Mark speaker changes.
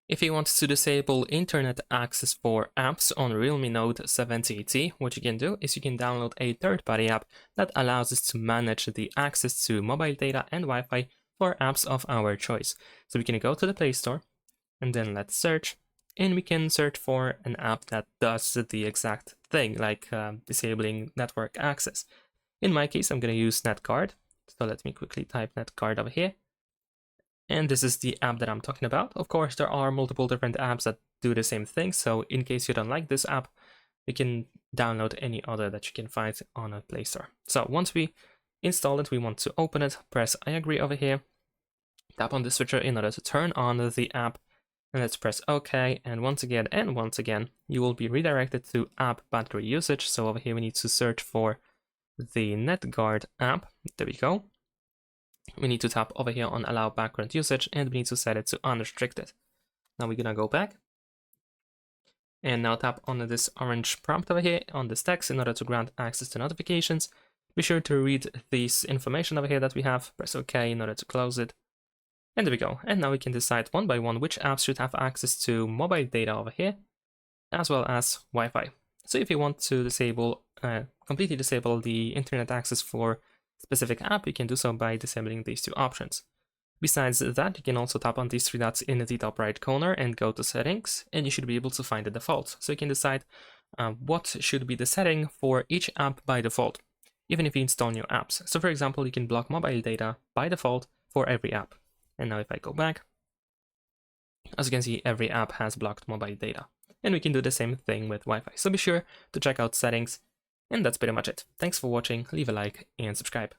Speaker 1: If you want to disable internet access for apps on Realme Note 70T, what you can do is you can download a third-party app that allows us to manage the access to mobile data and Wi-Fi for apps of our choice. So we can go to the Play Store and then let's search, and we can search for an app that does the exact thing, like disabling network access. In my case, I'm going to use NetCard. So let me quickly type NetCard over here. And this is the app that I'm talking about. Of course, there are multiple different apps that do the same thing. So in case you don't like this app, you can download any other that you can find on a Play Store. So once we install it, we want to open it, press I agree over here, tap on the switcher in order to turn on the app, and let's press OK. And once again, you will be redirected to app battery usage. So over here, we need to search for the NetGuard app. There we go. We need to tap over here on allow background usage, and we need to set it to unrestricted. Now we're gonna go back and now tap on this orange prompt over here on this text in order to grant access to notifications. Be sure to read this information over here that we have, press OK in order to close it. And there we go. And now we can decide one by one which apps should have access to mobile data over here, as well as Wi-Fi. So if you want to disable, completely disable the internet access for specific app, you can do so by disabling these two options. Besides that, you can also tap on these three dots in the top right corner and go to settings, and you should be able to find the default. So you can decide what should be the setting for each app by default, even if you install new apps. So for example, you can block mobile data by default for every app. And now if I go back, as you can see, every app has blocked mobile data. And we can do the same thing with Wi-Fi. So be sure to check out settings. And that's pretty much it. Thanks for watching, leave a like and subscribe.